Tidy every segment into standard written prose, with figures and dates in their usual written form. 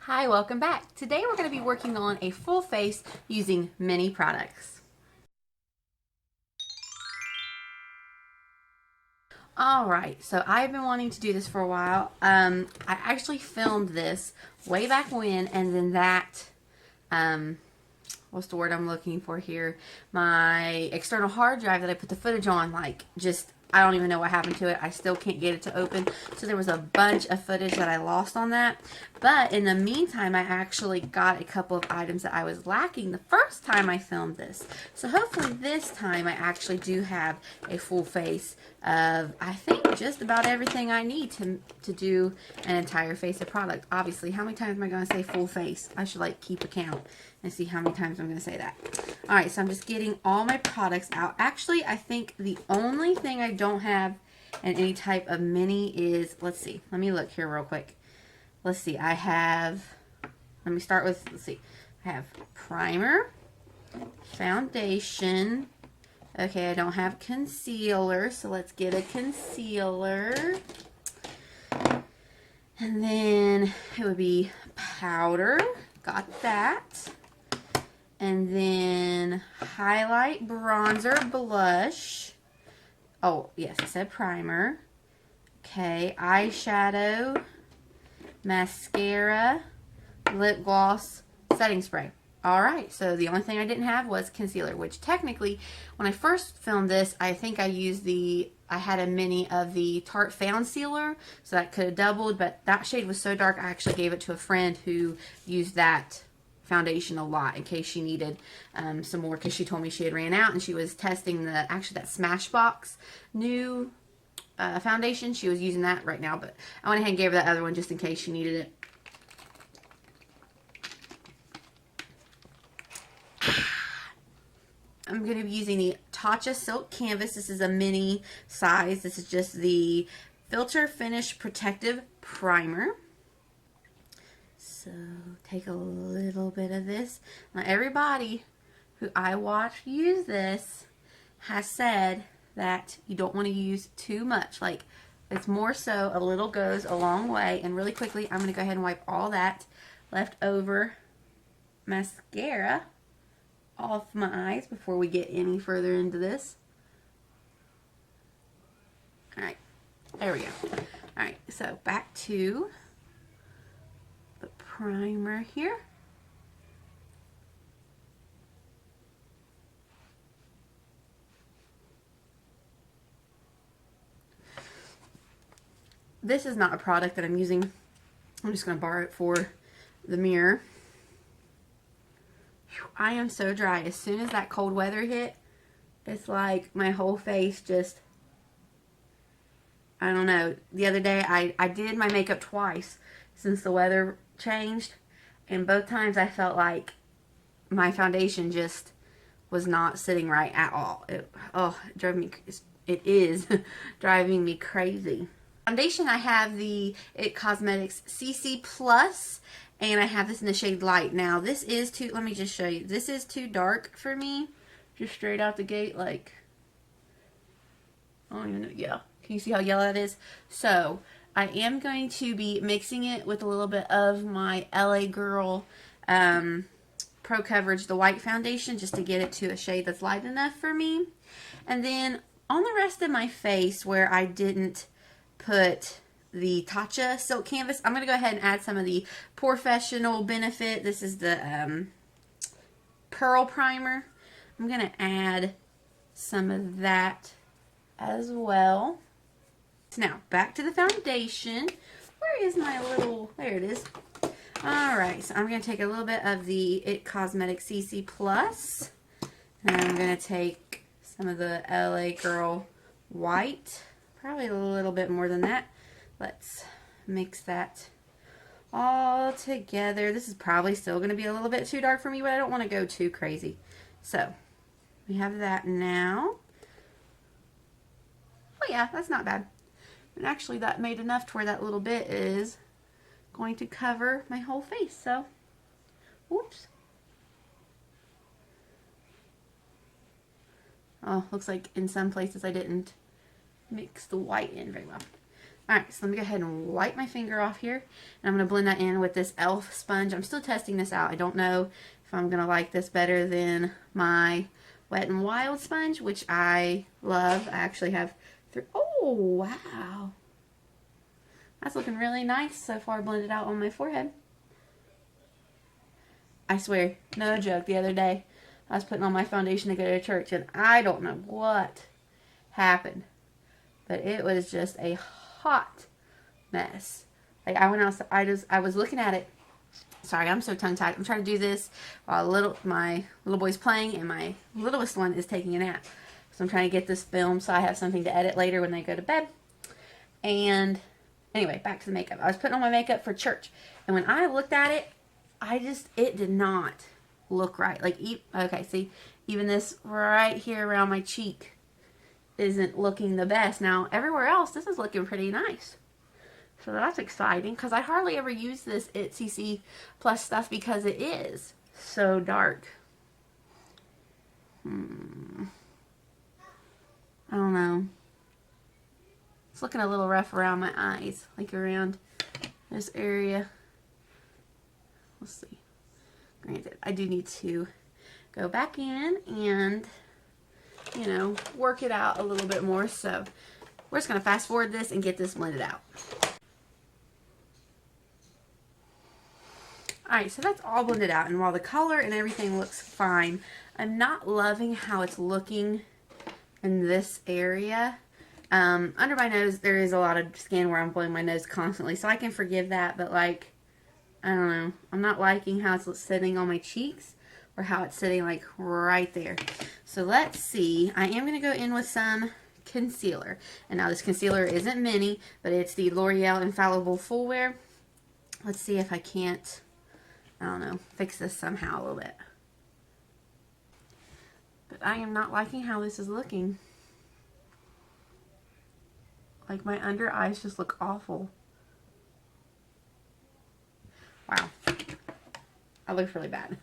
Hi, welcome back. Today we're going to be working on a full face using many products. Alright, so I've been wanting to do this for a while. I actually filmed this way back when, and then what's the word I'm looking for here? My external hard drive that I put the footage on, I don't even know what happened to it. I still can't get it to open. So there was a bunch of footage that I lost on that. But in the meantime, I actually got a couple of items that I was lacking the first time I filmed this. So hopefully this time I actually do have a full face of, I think, just about everything I need to do an entire face of product. Obviously, how many times am I going to say full face? I should keep a count and see how many times I'm going to say that. Alright, so I'm just getting all my products out. Actually, I think the only thing I don't have in any type of mini is, let's see, let me look here real quick. Let's see, I have primer, foundation. Okay, I don't have concealer, so let's get a concealer. And then it would be powder. Got that. And then highlight, bronzer, blush. Oh, yes, I said primer. Okay, eyeshadow, mascara, lip gloss, setting spray. Alright, so the only thing I didn't have was concealer, which technically, when I first filmed this, I think I had a mini of the Tarte Found Sealer, so that could have doubled, but that shade was so dark, I actually gave it to a friend who used that foundation a lot in case she needed some more, because she told me she had ran out and she was testing that Smashbox new foundation. She was using that right now, but I went ahead and gave her that other one just in case she needed it. I'm going to be using the Tatcha Silk Canvas. This is a mini size. This is just the Filter Finish Protective Primer. So take a little bit of this. Now everybody who I watch use this has said that you don't want to use too much. It's more so a little goes a long way. And really quickly, I'm going to go ahead and wipe all that left over mascara off my eyes before we get any further into this. Alright, there we go. Alright, so back to the primer here. This is not a product that I'm using. I'm just going to borrow it for the mirror. I am so dry. As soon as that cold weather hit, it's like my whole face just, I don't know. The other day, I did my makeup twice since the weather changed, and both times I felt like my foundation just was not sitting right at all. It is driving me crazy. Foundation, I have the It Cosmetics CC Plus, and I have this in the shade Light. Now, this is too, let me just show you. This is too dark for me. Just straight out the gate, I don't even know, yeah. Can you see how yellow that is? So, I am going to be mixing it with a little bit of my LA Girl Pro Coverage, the white foundation, just to get it to a shade that's light enough for me. And then, on the rest of my face, where I didn't put the Tatcha Silk Canvas, I'm going to go ahead and add some of the Porefessional Benefit. This is the Pearl Primer. I'm going to add some of that as well. So now, back to the foundation. Where is my little, there it is. Alright, so I'm going to take a little bit of the It Cosmetics CC Plus. And I'm going to take some of the LA Girl White. Probably a little bit more than that. Let's mix that all together. This is probably still going to be a little bit too dark for me, but I don't want to go too crazy. So, we have that now. Oh yeah, that's not bad. And actually that made enough to where that little bit is going to cover my whole face. So, whoops. Oh, looks like in some places I didn't mix the white in very well. Alright, so let me go ahead and wipe my finger off here. And I'm going to blend that in with this e.l.f. sponge. I'm still testing this out. I don't know if I'm going to like this better than my Wet n Wild sponge, which I love. I actually have three. Oh, wow. That's looking really nice so far blended out on my forehead. I swear, no joke, the other day I was putting on my foundation to go to church and I don't know what happened, but it was just a hot mess. Like I went outside, I was looking at it. Sorry, I'm so tongue-tied. I'm trying to do this while my little boy's playing and my littlest one is taking a nap. So I'm trying to get this filmed so I have something to edit later when they go to bed. And anyway, back to the makeup. I was putting on my makeup for church, and when I looked at it, it did not look right. Like, okay, see, even this right here around my cheek isn't looking the best. Now, everywhere else, this is looking pretty nice. So that's exciting, because I hardly ever use this CC Plus stuff because it is so dark. I don't know. It's looking a little rough around my eyes, like around this area. Let's see. Granted, I do need to go back in and, you know, work it out a little bit more. So we're just going to fast forward this and get this blended out. Alright, so that's all blended out. And while the color and everything looks fine, I'm not loving how it's looking in this area. Under my nose, there is a lot of skin where I'm blowing my nose constantly. So I can forgive that, but like, I don't know. I'm not liking how it's sitting on my cheeks or how it's sitting like right there. So let's see. I am going to go in with some concealer. And now this concealer isn't mini, but it's the Loreal Infallible Full Wear. Let's see if I can't, I don't know, fix this somehow a little bit. But I am not liking how this is looking. Like my under eyes just look awful. Wow. That looks really bad.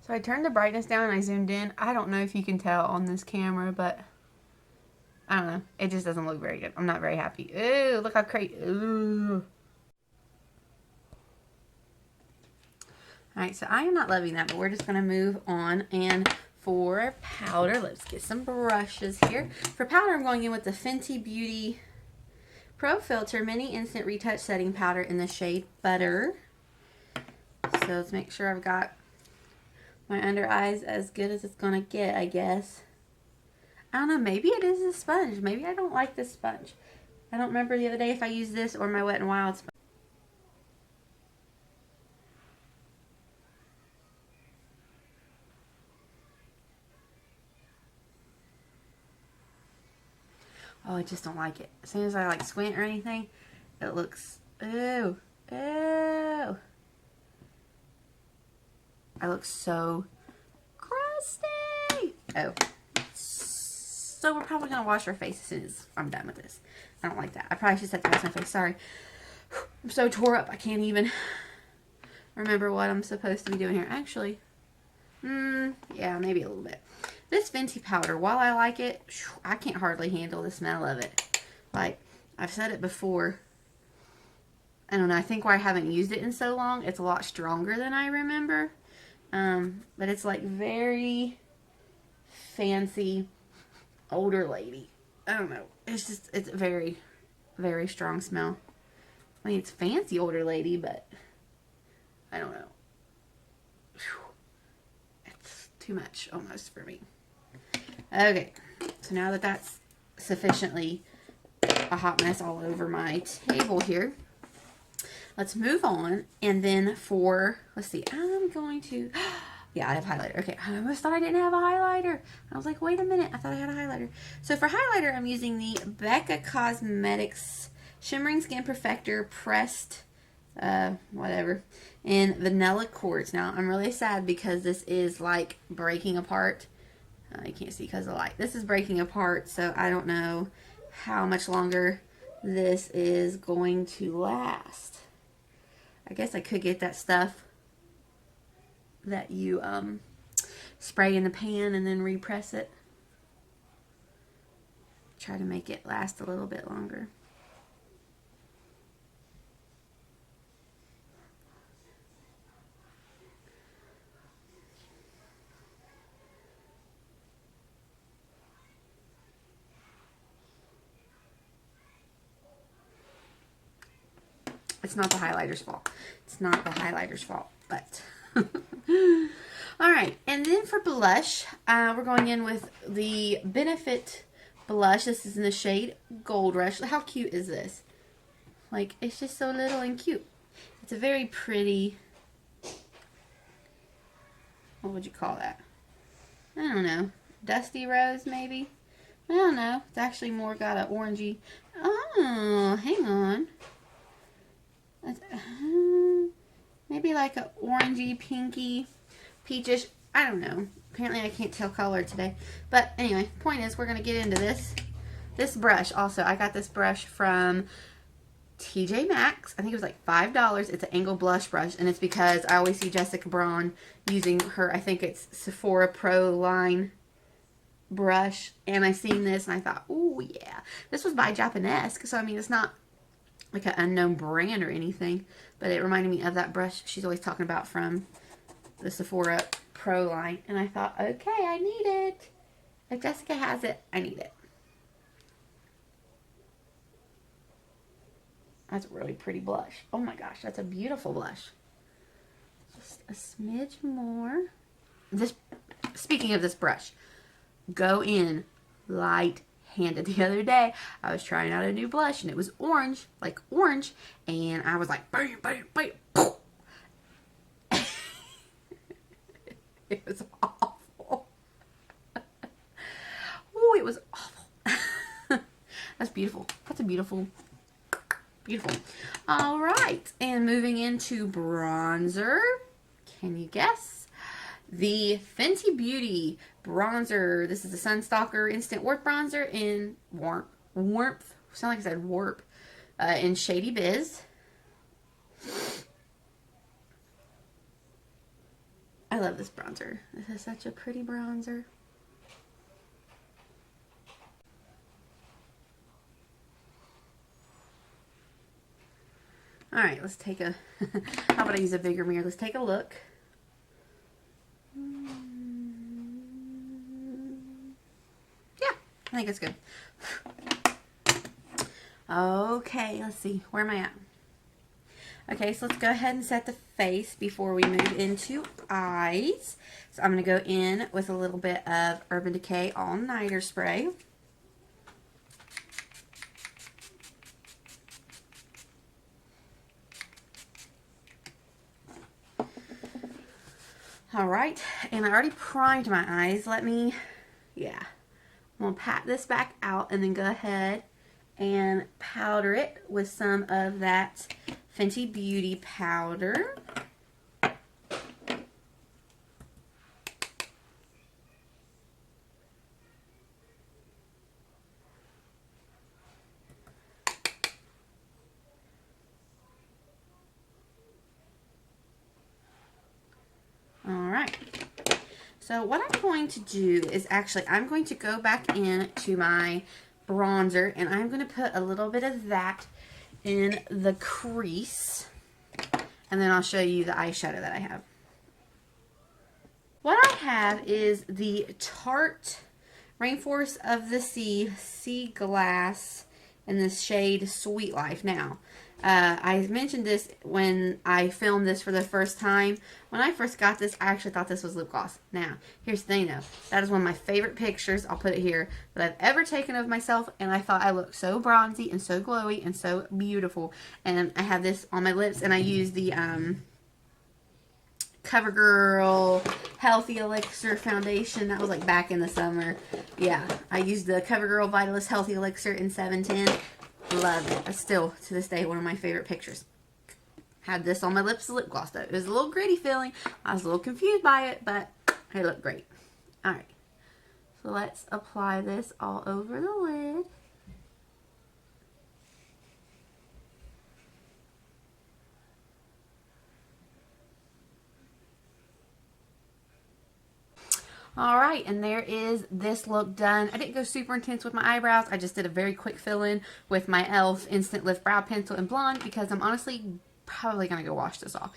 So I turned the brightness down and I zoomed in. I don't know if you can tell on this camera, but I don't know. It just doesn't look very good. I'm not very happy. Ooh, look how crazy. Ooh. Alright, so I am not loving that, but we're just going to move on. And for powder, let's get some brushes here. For powder, I'm going in with the Fenty Beauty Pro Filter Mini Instant Retouch Setting Powder in the shade Butter. So let's make sure I've got my under eyes as good as it's going to get, I guess. I don't know, maybe it is a sponge. Maybe I don't like this sponge. I don't remember the other day if I used this or my Wet n Wild sponge. Oh, I just don't like it. As soon as I like squint or anything, it looks, ew, ew. I look so crusty. Oh. So we're probably going to wash our face as soon as I'm done with this. I don't like that. I probably should set to wash my face. Sorry. I'm so tore up. I can't even remember what I'm supposed to be doing here. Actually, yeah, maybe a little bit. This Fenty powder, while I like it, I can't hardly handle the smell of it. Like, I've said it before. I don't know. I think where I haven't used it in so long, it's a lot stronger than I remember. But it's like very fancy older lady. I don't know. It's just, it's a very, very strong smell. I mean, it's fancy older lady, but I don't know. It's too much almost for me. Okay, so now that that's sufficiently a hot mess all over my table here, let's move on. And then for, let's see, I'm going to, yeah, I have highlighter. Okay, I almost thought I didn't have a highlighter. I was like, wait a minute, I thought I had a highlighter. So for highlighter, I'm using the Becca Cosmetics Shimmering Skin Perfector Pressed, whatever, in Vanilla Quartz. Now, I'm really sad because this is like breaking apart. You can't see because of the light. This is breaking apart, so I don't know how much longer this is going to last. I guess I could get that stuff that you spray in the pan and then repress it. Try to make it last a little bit longer. It's not the highlighter's fault. It's not the highlighter's fault, but. Alright, and then for blush, we're going in with the Benefit blush. This is in the shade Gold Rush. How cute is this? Like, it's just so little and cute. It's a very pretty, what would you call that? I don't know. Dusty rose, maybe? I don't know. It's actually more got an orangey. Oh, hang on. Maybe like an orangey, pinky, peachish. I don't know. Apparently I can't tell color today. But anyway, point is we're going to get into this. This brush also. I got this brush from TJ Maxx. I think it was like $5. It's an angled blush brush. And it's because I always see Jessica Braun using her, I think it's Sephora Pro line brush. And I seen this and I thought, oh yeah. This was by Japanesque. So I mean, it's not like an unknown brand or anything, but it reminded me of that brush she's always talking about from the Sephora Pro line, and I thought, okay, I need it. If Jessica has it, I need it. That's a really pretty blush. Oh my gosh, that's a beautiful blush. Just a smidge more. This, speaking of this brush, go in light-handed. The other day, I was trying out a new blush, and it was orange, like orange, and I was like, bam, bam, bam, boom. It was awful. Oh, it was awful. That's beautiful. That's a beautiful, beautiful. All right, and moving into bronzer. Can you guess? The Fenty Beauty bronzer. This is the Stalk'r Instant Warmth Bronzer in warmth. Sound like I said warp. In Shady Biz. I love this bronzer. This is such a pretty bronzer. All right, let's take a. How about I use a bigger mirror? Let's take a look. I think it's good. Okay, let's see. Where am I at? Okay, so let's go ahead and set the face before we move into eyes. So I'm going to go in with a little bit of Urban Decay All Nighter Spray. Alright, and I already primed my eyes. Let me, I'm going to pat this back out and then go ahead and powder it with some of that Fenty Beauty powder. Alright, so what I'm going to do is actually, I'm going to go back into my bronzer and I'm going to put a little bit of that in the crease, and then I'll show you the eyeshadow that I have. What I have is the Tarte Rainforest of the Sea Seaglass in this shade Sweet Life. Now, I mentioned this when I filmed this for the first time. When I first got this, I actually thought this was lip gloss. Now, here's the thing though. That is one of my favorite pictures, I'll put it here, that I've ever taken of myself. And I thought I looked so bronzy and so glowy and so beautiful. And I have this on my lips, and I use the CoverGirl Healthy Elixir foundation. That was like back in the summer. Yeah, I used the CoverGirl Vitalist Healthy Elixir in 710. Love it. It's still, to this day, one of my favorite pictures. Had this on my lips as lip gloss, though. It was a little gritty feeling. I was a little confused by it, but it looked great. Alright. So let's apply this all over the lid. Alright, and there is this look done. I didn't go super intense with my eyebrows. I just did a very quick fill-in with my e.l.f. Instant Lift Brow Pencil in Blonde because I'm honestly probably going to go wash this off.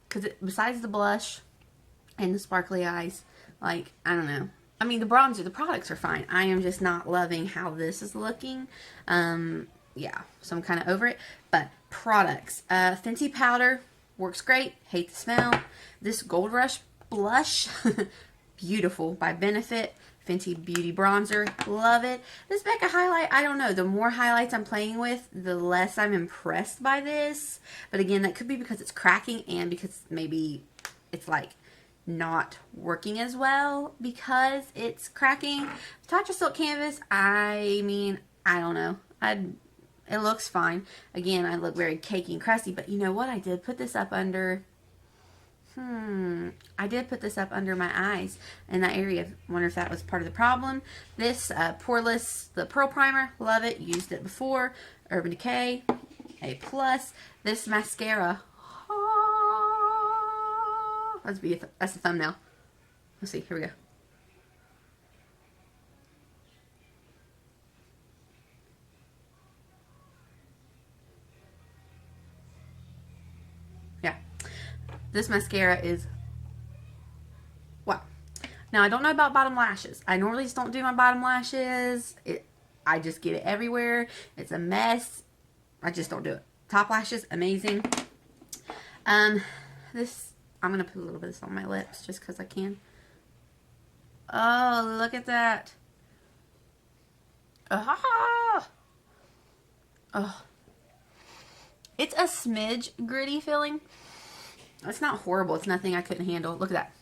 Because besides the blush and the sparkly eyes, like, I don't know. I mean, the bronzer, the products are fine. I am just not loving how this is looking. Yeah, so I'm kind of over it. But products. Fenty powder works great. Hate the smell. This Gold Rush blush, beautiful, by Benefit. Fenty Beauty Bronzer, love it. This Becca highlight, I don't know. The more highlights I'm playing with, the less I'm impressed by this. But again, that could be because it's cracking and because maybe it's like not working as well because it's cracking. Tatcha Silk Canvas, I mean, I don't know. It looks fine. Again, I look very cakey and crusty, but you know what? I did put this up under... I did put this up under my eyes in that area. Wonder if that was part of the problem. This Poreless, the Pearl Primer, love it. Used it before. Urban Decay, A+. This mascara. That's the thumbnail. Let's see. Here we go. Yeah. This mascara is, wow. Now, I don't know about bottom lashes. I normally just don't do my bottom lashes. I just get it everywhere. It's a mess. I just don't do it. Top lashes, amazing. This, I'm going to put a little bit of this on my lips just because I can. Oh, look at that. Oh. It's a smidge gritty feeling. It's not horrible. It's nothing I couldn't handle. Look at that.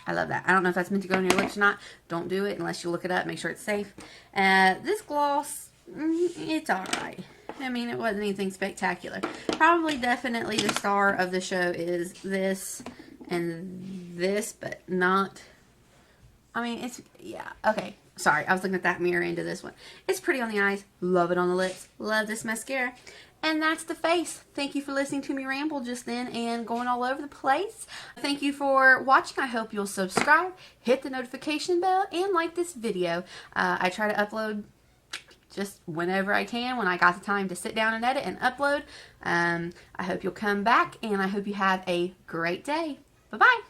I love that. I don't know if that's meant to go on your lips or not. Don't do it unless you look it up. Make sure it's safe. This gloss, it's alright. I mean, it wasn't anything spectacular. Probably, definitely the star of the show is this and this, but not... I mean, it's... Yeah, okay. Sorry, I was looking at that mirror into this one. It's pretty on the eyes. Love it on the lips. Love this mascara. And that's the face. Thank you for listening to me ramble just then and going all over the place. Thank you for watching. I hope you'll subscribe, hit the notification bell, and like this video. I try to upload just whenever I can, when I got the time to sit down and edit and upload. I hope you'll come back, and I hope you have a great day. Bye-bye.